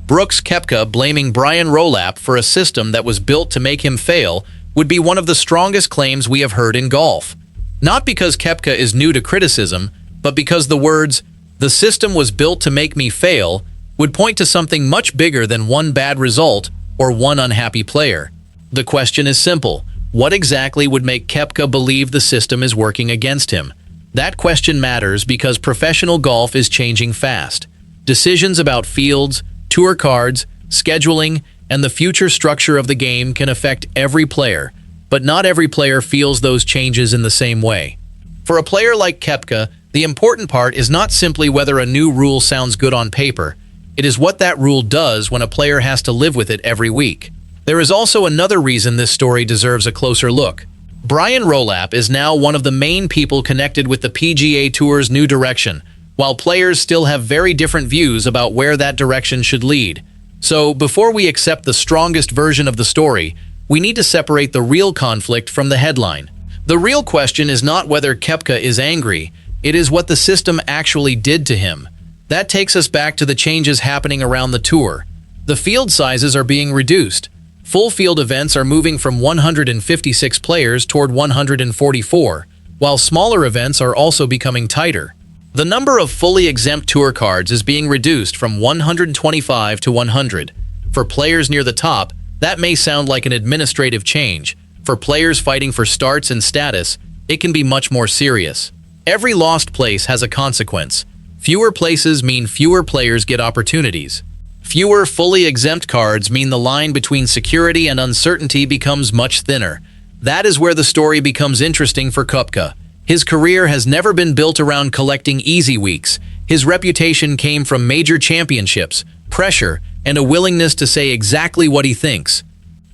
Brooks Koepka blaming Brian Rolapp for a system that was built to make him fail would be one of the strongest claims we have heard in golf. Not because Kepka is new to criticism, but because the words, "the system was built to make me fail," would point to something much bigger than one bad result or one unhappy player. The question is simple. What exactly would make Kepka believe the system is working against him? That question matters because professional golf is changing fast. Decisions about fields, tour cards, scheduling, and the future structure of the game can affect every player, but not every player feels those changes in the same way. For a player like Kepka, the important part is not simply whether a new rule sounds good on paper. It is what that rule does when a player has to live with it every week. There is also another reason this story deserves a closer look. Brian Rolapp is now one of the main people connected with the PGA Tour's new direction, while players still have very different views about where that direction should lead. So, before we accept the strongest version of the story, we need to separate the real conflict from the headline. The real question is not whether Kepka is angry, it is what the system actually did to him. That takes us back to the changes happening around the tour. The field sizes are being reduced. Full field events are moving from 156 players toward 144, while smaller events are also becoming tighter. The number of fully exempt tour cards is being reduced from 125 to 100. For players near the top, that may sound like an administrative change. For players fighting for starts and status, it can be much more serious. Every lost place has a consequence. Fewer places mean fewer players get opportunities. Fewer fully exempt cards mean the line between security and uncertainty becomes much thinner. That is where the story becomes interesting for Koepka. His career has never been built around collecting easy weeks. His reputation came from major championships, pressure, and a willingness to say exactly what he thinks.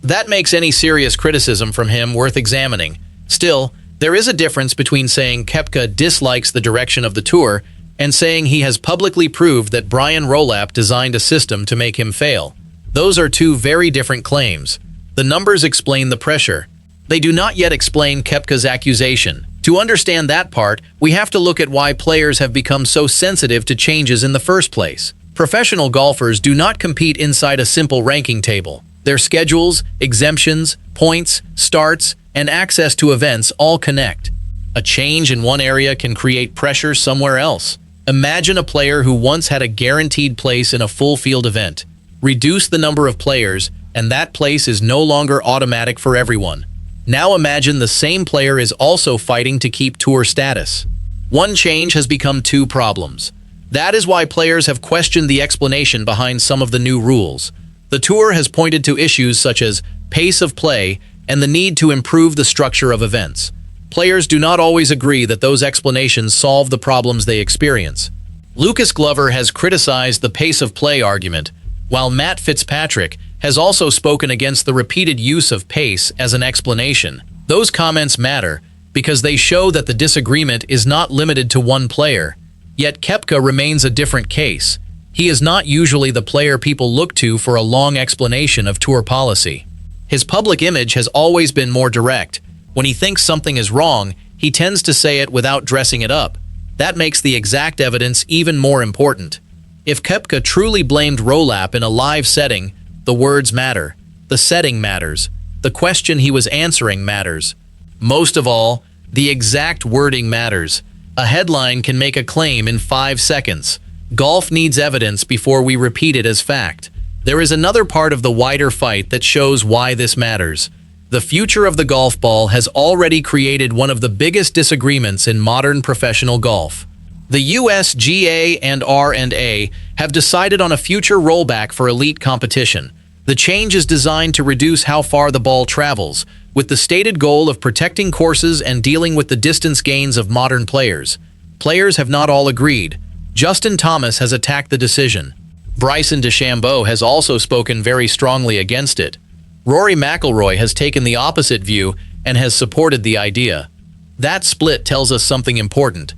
That makes any serious criticism from him worth examining. Still, there is a difference between saying Kepka dislikes the direction of the tour and saying he has publicly proved that Brian Rolapp designed a system to make him fail. Those are two very different claims. The numbers explain the pressure. They do not yet explain Kepka's accusation. To understand that part, we have to look at why players have become so sensitive to changes in the first place. Professional golfers do not compete inside a simple ranking table. Their schedules, exemptions, points, starts, and access to events all connect. A change in one area can create pressure somewhere else. Imagine a player who once had a guaranteed place in a full field event. Reduce the number of players, and that place is no longer automatic for everyone. Now imagine the same player is also fighting to keep tour status. One change has become two problems. That is why players have questioned the explanation behind some of the new rules. The tour has pointed to issues such as pace of play and the need to improve the structure of events. Players do not always agree that those explanations solve the problems they experience. Lucas Glover has criticized the pace of play argument, while Matt Fitzpatrick has also spoken against the repeated use of pace as an explanation. Those comments matter because they show that the disagreement is not limited to one player. Yet Kepka remains a different case. He is not usually the player people look to for a long explanation of tour policy. His public image has always been more direct. When he thinks something is wrong, he tends to say it without dressing it up. That makes the exact evidence even more important. If Kepka truly blamed Rolapp in a live setting, the words matter. The setting matters. The question he was answering matters. Most of all, the exact wording matters. A headline can make a claim in 5 seconds. Golf needs evidence before we repeat it as fact. There is another part of the wider fight that shows why this matters. The future of the golf ball has already created one of the biggest disagreements in modern professional golf. The USGA and R&A have decided on a future rollback for elite competition. The change is designed to reduce how far the ball travels, with the stated goal of protecting courses and dealing with the distance gains of modern players. Players have not all agreed. Justin Thomas has attacked the decision. Bryson DeChambeau has also spoken very strongly against it. Rory McIlroy has taken the opposite view and has supported the idea. That split tells us something important.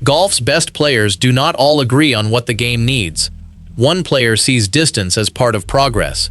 Golf's best players do not all agree on what the game needs. One player sees distance as part of progress.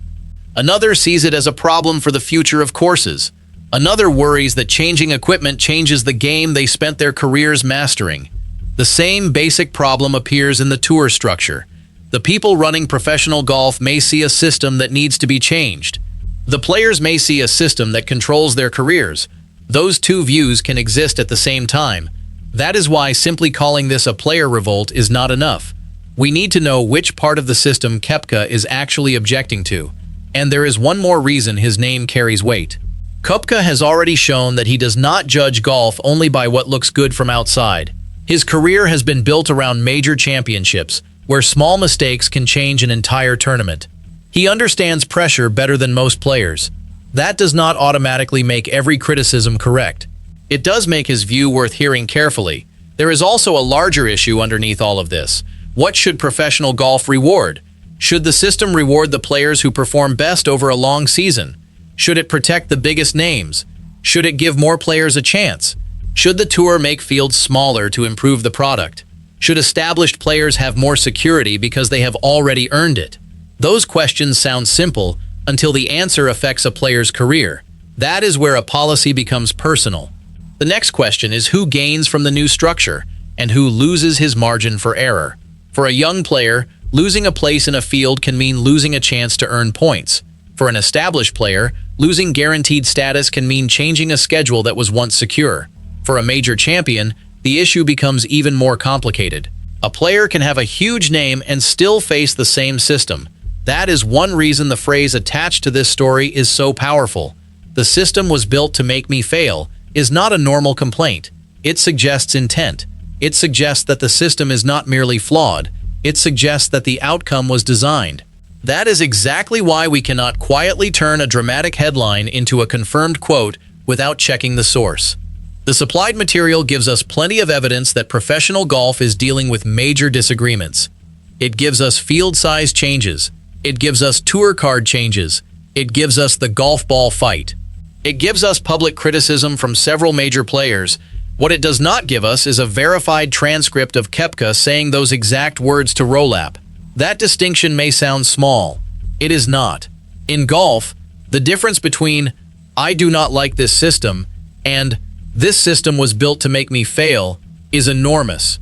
Another sees it as a problem for the future of courses. Another worries that changing equipment changes the game they spent their careers mastering. The same basic problem appears in the tour structure. The people running professional golf may see a system that needs to be changed. The players may see a system that controls their careers. Those two views can exist at the same time. That is why simply calling this a player revolt is not enough. We need to know which part of the system Kepka is actually objecting to. And there is one more reason his name carries weight. Koepka has already shown that he does not judge golf only by what looks good from outside. His career has been built around major championships, where small mistakes can change an entire tournament. He understands pressure better than most players. That does not automatically make every criticism correct. It does make his view worth hearing carefully. There is also a larger issue underneath all of this. What should professional golf reward? Should the system reward the players who perform best over a long season? Should it protect the biggest names? Should it give more players a chance? Should the tour make fields smaller to improve the product? Should established players have more security because they have already earned it? Those questions sound simple until the answer affects a player's career. That is where a policy becomes personal. The next question is who gains from the new structure and who loses his margin for error. For a young player, losing a place in a field can mean losing a chance to earn points. For an established player, losing guaranteed status can mean changing a schedule that was once secure. For a major champion, the issue becomes even more complicated. A player can have a huge name and still face the same system. That is one reason the phrase attached to this story is so powerful. The system was built to make me fail is not a normal complaint. It suggests intent. It suggests that the system is not merely flawed. It suggests that the outcome was designed. That is exactly why we cannot quietly turn a dramatic headline into a confirmed quote without checking the source. The supplied material gives us plenty of evidence that professional golf is dealing with major disagreements. It gives us field size changes. It gives us tour card changes. It gives us the golf ball fight. It gives us public criticism from several major players. What it does not give us is a verified transcript of Kepka saying those exact words to Rolapp. That distinction may sound small. It is not. In golf, the difference between "I do not like this system" and "this system was built to make me fail" is enormous.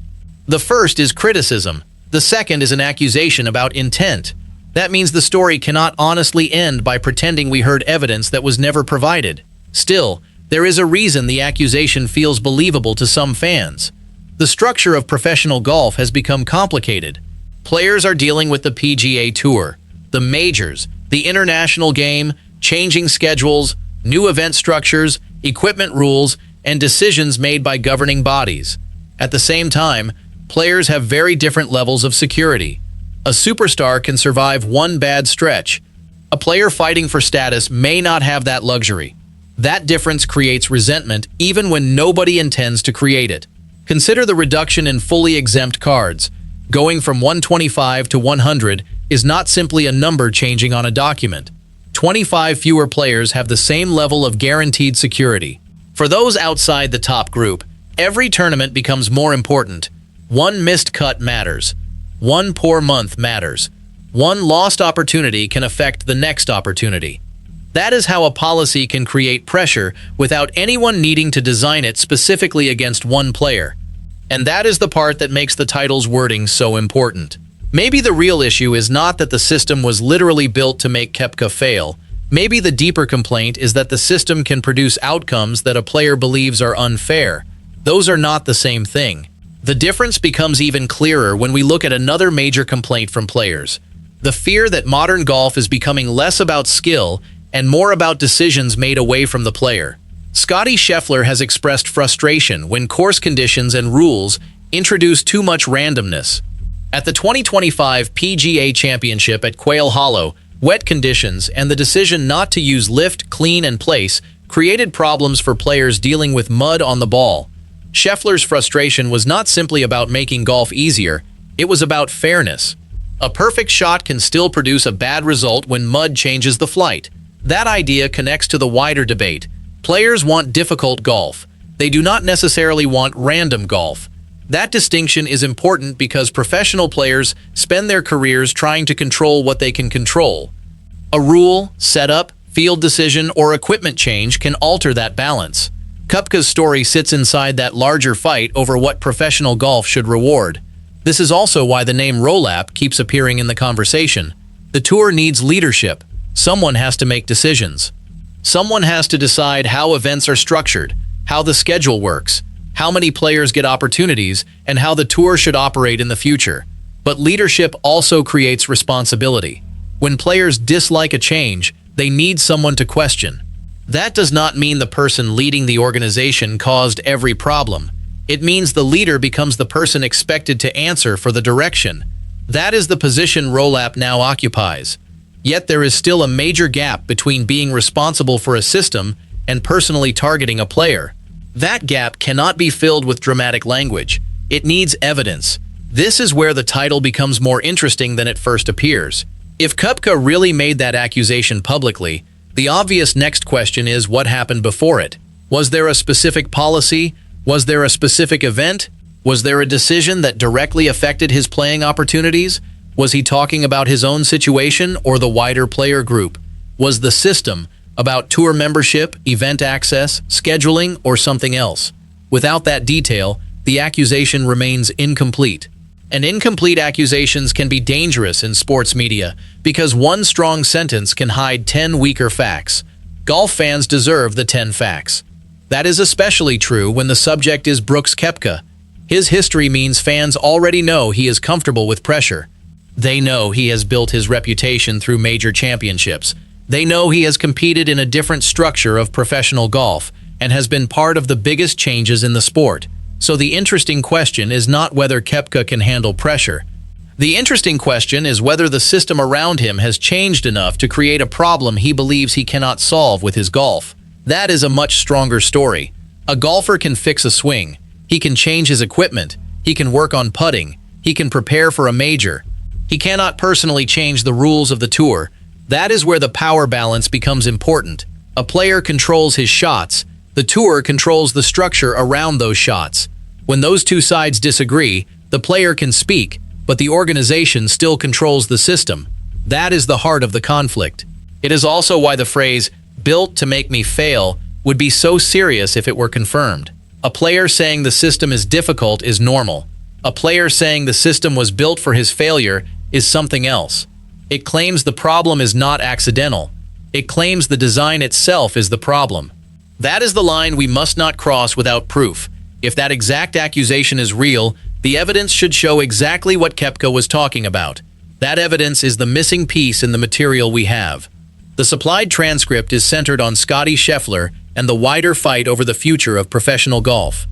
The first is criticism. The second is an accusation about intent. That means the story cannot honestly end by pretending we heard evidence that was never provided. Still, there is a reason the accusation feels believable to some fans. The structure of professional golf has become complicated. Players are dealing with the PGA Tour, the majors, the international game, changing schedules, new event structures, equipment rules, and decisions made by governing bodies. At the same time, players have very different levels of security. A superstar can survive one bad stretch. A player fighting for status may not have that luxury. That difference creates resentment even when nobody intends to create it. Consider the reduction in fully exempt cards. Going from 125 to 100 is not simply a number changing on a document. 25 fewer players have the same level of guaranteed security. For those outside the top group, every tournament becomes more important. One missed cut matters. One poor month matters. One lost opportunity can affect the next opportunity. That is how a policy can create pressure without anyone needing to design it specifically against one player. And that is the part that makes the title's wording so important. Maybe the real issue is not that the system was literally built to make Kepka fail. Maybe the deeper complaint is that the system can produce outcomes that a player believes are unfair. Those are not the same thing. The difference becomes even clearer when we look at another major complaint from players. The fear that modern golf is becoming less about skill and more about decisions made away from the player. Scottie Scheffler has expressed frustration when course conditions and rules introduce too much randomness. At the 2025 PGA Championship at Quail Hollow, wet conditions and the decision not to use lift, clean, and place created problems for players dealing with mud on the ball. Scheffler's frustration was not simply about making golf easier, it was about fairness. A perfect shot can still produce a bad result when mud changes the flight. That idea connects to the wider debate. Players want difficult golf. They do not necessarily want random golf. That distinction is important because professional players spend their careers trying to control what they can control. A rule, setup, field decision, or equipment change can alter that balance. Koepka's story sits inside that larger fight over what professional golf should reward. This is also why the name Rolapp keeps appearing in the conversation. The tour needs leadership. Someone has to make decisions. Someone has to decide how events are structured, how the schedule works, how many players get opportunities, and how the tour should operate in the future. But leadership also creates responsibility. When players dislike a change, they need someone to question. That does not mean the person leading the organization caused every problem. It means the leader becomes the person expected to answer for the direction. That is the position Rolapp now occupies. Yet there is still a major gap between being responsible for a system and personally targeting a player. That gap cannot be filled with dramatic language. It needs evidence. This is where the title becomes more interesting than it first appears. If Kepka really made that accusation publicly, the obvious next question is what happened before it. Was there a specific policy? Was there a specific event? Was there a decision that directly affected his playing opportunities? Was he talking about his own situation or the wider player group? Was the system about tour membership, event access, scheduling, or something else? Without that detail, the accusation remains incomplete. And incomplete accusations can be dangerous in sports media because one strong sentence can hide 10 weaker facts. Golf fans deserve the 10 facts. That is especially true when the subject is Brooks Koepka. His history means fans already know he is comfortable with pressure. They know he has built his reputation through major championships. They know he has competed in a different structure of professional golf and has been part of the biggest changes in the sport. So the interesting question is not whether Kepka can handle pressure. The interesting question is whether the system around him has changed enough to create a problem he believes he cannot solve with his golf. That is a much stronger story. A golfer can fix a swing. He can change his equipment. He can work on putting. He can prepare for a major. He cannot personally change the rules of the tour. That is where the power balance becomes important. A player controls his shots. The tour controls the structure around those shots. When those two sides disagree, the player can speak, but the organization still controls the system. That is the heart of the conflict. It is also why the phrase, "built to make me fail," would be so serious if it were confirmed. A player saying the system is difficult is normal. A player saying the system was built for his failure is something else. It claims the problem is not accidental. It claims the design itself is the problem. That is the line we must not cross without proof. If that exact accusation is real, the evidence should show exactly what Kepka was talking about. That evidence is the missing piece in the material we have. The supplied transcript is centered on Scottie Scheffler and the wider fight over the future of professional golf.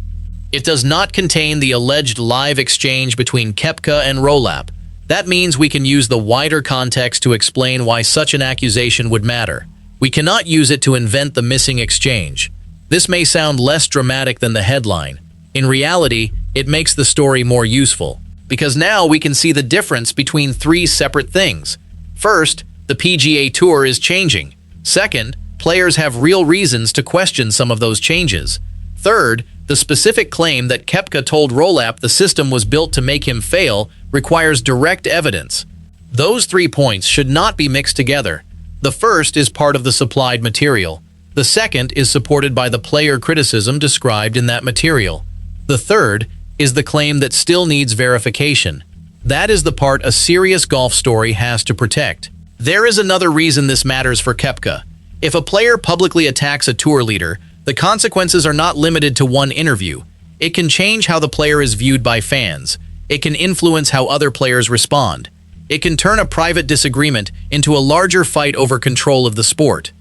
It does not contain the alleged live exchange between Kepka and Rolapp. That means we can use the wider context to explain why such an accusation would matter. We cannot use it to invent the missing exchange. This may sound less dramatic than the headline. In reality, it makes the story more useful, because now we can see the difference between three separate things. First, the PGA Tour is changing. Second, players have real reasons to question some of those changes. Third, the specific claim that Kepka told Rolapp the system was built to make him fail requires direct evidence. Those 3 points should not be mixed together. The first is part of the supplied material. The second is supported by the player criticism described in that material. The third is the claim that still needs verification. That is the part a serious golf story has to protect. There is another reason this matters for Kepka. If a player publicly attacks a tour leader, the consequences are not limited to one interview. It can change how the player is viewed by fans. It can influence how other players respond. It can turn a private disagreement into a larger fight over control of the sport.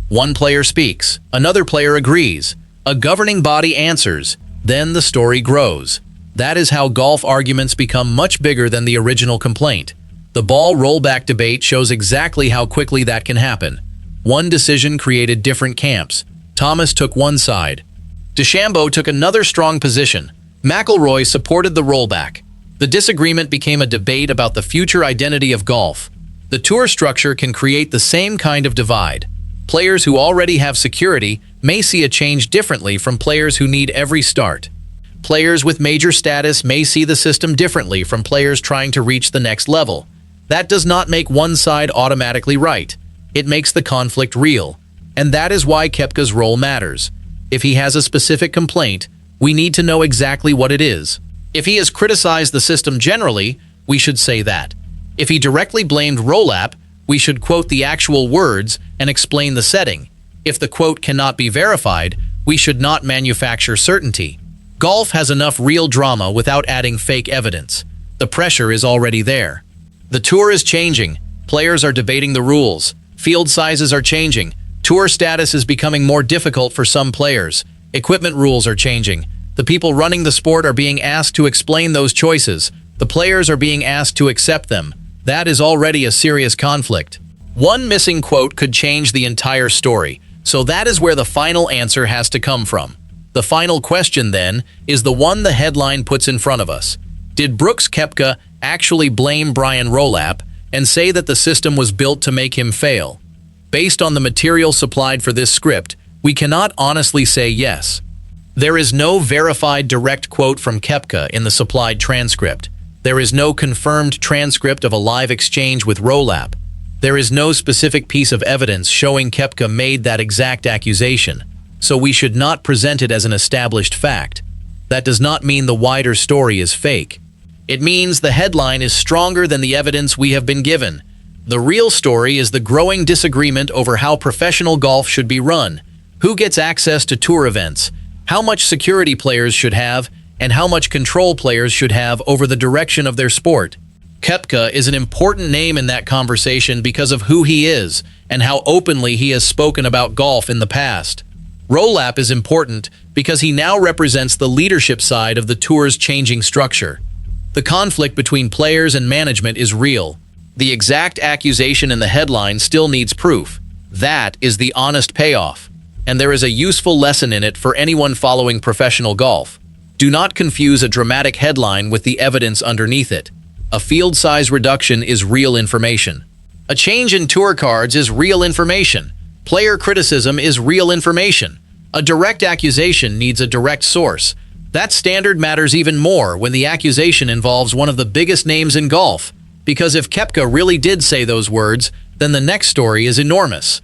One player speaks, another player agrees, a governing body answers, then the story grows. That is how golf arguments become much bigger than the original complaint. The ball rollback debate shows exactly how quickly that can happen. One decision created different camps. Thomas took one side. DeChambeau took another strong position. McIlroy supported the rollback. The disagreement became a debate about the future identity of golf. The tour structure can create the same kind of divide. Players who already have security may see a change differently from players who need every start. Players with major status may see the system differently from players trying to reach the next level. That does not make one side automatically right. It makes the conflict real. And that is why Kepka's role matters. If he has a specific complaint, we need to know exactly what it is. If he has criticized the system generally, we should say that. If he directly blamed Rolapp, we should quote the actual words and explain the setting. If the quote cannot be verified, we should not manufacture certainty. Golf has enough real drama without adding fake evidence. The pressure is already there. The tour is changing. Players are debating the rules. Field sizes are changing. Tour status is becoming more difficult for some players. Equipment rules are changing. The people running the sport are being asked to explain those choices. The players are being asked to accept them. That is already a serious conflict. One missing quote could change the entire story, so that is where the final answer has to come from. The final question, then, is the one the headline puts in front of us. Did Brooks Koepka actually blame Brian Rolapp and say that the system was built to make him fail? Based on the material supplied for this script, we cannot honestly say yes. There is no verified direct quote from Kepka in the supplied transcript. There is no confirmed transcript of a live exchange with Rolapp. There is no specific piece of evidence showing Kepka made that exact accusation, so we should not present it as an established fact. That does not mean the wider story is fake. It means the headline is stronger than the evidence we have been given. The real story is the growing disagreement over how professional golf should be run, who gets access to tour events, how much security players should have, and how much control players should have over the direction of their sport. Kepka is an important name in that conversation because of who he is and how openly he has spoken about golf in the past. Rolapp is important because he now represents the leadership side of the tour's changing structure. The conflict between players and management is real. The exact accusation in the headline still needs proof. That is the honest payoff. And there is a useful lesson in it for anyone following professional golf. Do not confuse a dramatic headline with the evidence underneath it. A field size reduction is real information. A change in tour cards is real information. Player criticism is real information. A direct accusation needs a direct source. That standard matters even more when the accusation involves one of the biggest names in golf. Because if Kepka really did say those words, then the next story is enormous.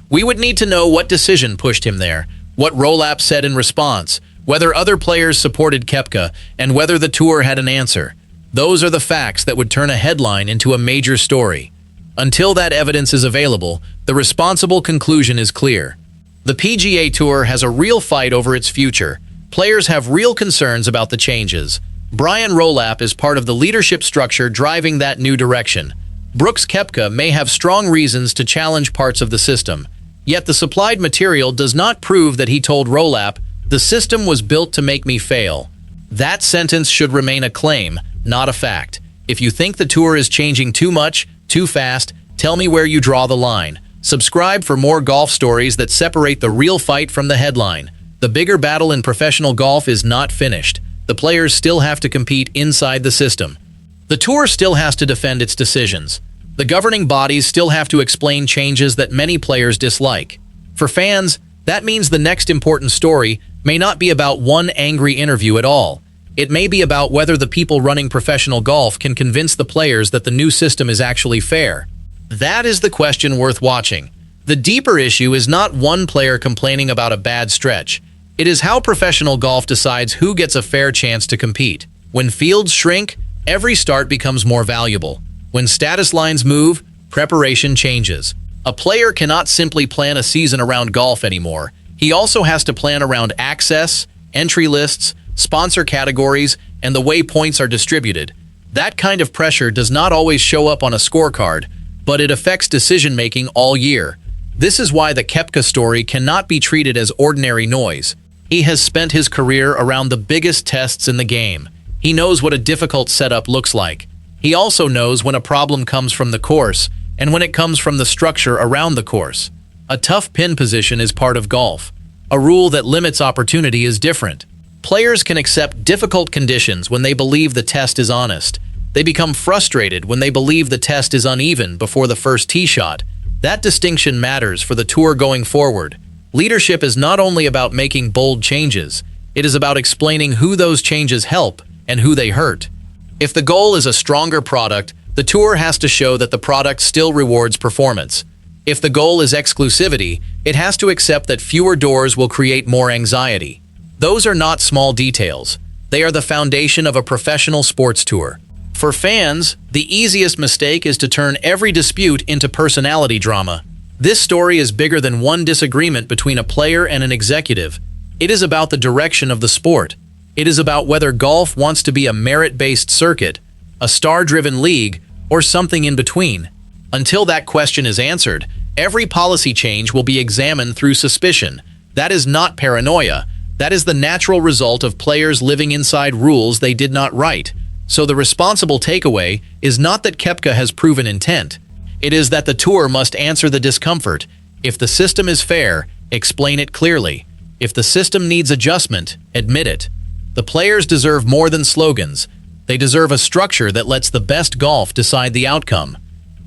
We would need to know what decision pushed him there, what Rolapp said in response, whether other players supported Kepka, and whether the tour had an answer. Those are the facts that would turn a headline into a major story. Until that evidence is available, the responsible conclusion is clear. The PGA Tour has a real fight over its future. Players have real concerns about the changes. Brian Rolapp is part of the leadership structure driving that new direction. Brooks Koepka may have strong reasons to challenge parts of the system. Yet the supplied material does not prove that he told Rolapp, "The system was built to make me fail." That sentence should remain a claim, not a fact. If you think the tour is changing too much, too fast, tell me where you draw the line. Subscribe for more golf stories that separate the real fight from the headline. The bigger battle in professional golf is not finished. The players still have to compete inside the system. The tour still has to defend its decisions. The governing bodies still have to explain changes that many players dislike. For fans, that means the next important story may not be about one angry interview at all. It may be about whether the people running professional golf can convince the players that the new system is actually fair. That is the question worth watching. The deeper issue is not one player complaining about a bad stretch. It is how professional golf decides who gets a fair chance to compete. When fields shrink, every start becomes more valuable. When status lines move, preparation changes. A player cannot simply plan a season around golf anymore. He also has to plan around access, entry lists, sponsor categories, and the way points are distributed. That kind of pressure does not always show up on a scorecard, but it affects decision-making all year. This is why the Kepka story cannot be treated as ordinary noise. He has spent his career around the biggest tests in the game. He knows what a difficult setup looks like. He also knows when a problem comes from the course and when it comes from the structure around the course. A tough pin position is part of golf. A rule that limits opportunity is different. Players can accept difficult conditions when they believe the test is honest. They become frustrated when they believe the test is uneven before the first tee shot. That distinction matters for the tour going forward. Leadership is not only about making bold changes, it is about explaining who those changes help and who they hurt. If the goal is a stronger product, the tour has to show that the product still rewards performance. If the goal is exclusivity, it has to accept that fewer doors will create more anxiety. Those are not small details. They are the foundation of a professional sports tour. For fans, the easiest mistake is to turn every dispute into personality drama. This story is bigger than one disagreement between a player and an executive. It is about the direction of the sport. It is about whether golf wants to be a merit-based circuit, a star-driven league, or something in between. Until that question is answered, every policy change will be examined through suspicion. That is not paranoia. That is the natural result of players living inside rules they did not write. So the responsible takeaway is not that Kepka has proven intent. It is that the tour must answer the discomfort. If the system is fair, explain it clearly. If the system needs adjustment, admit it. The players deserve more than slogans. They deserve a structure that lets the best golf decide the outcome.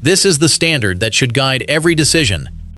This is the standard that should guide every decision.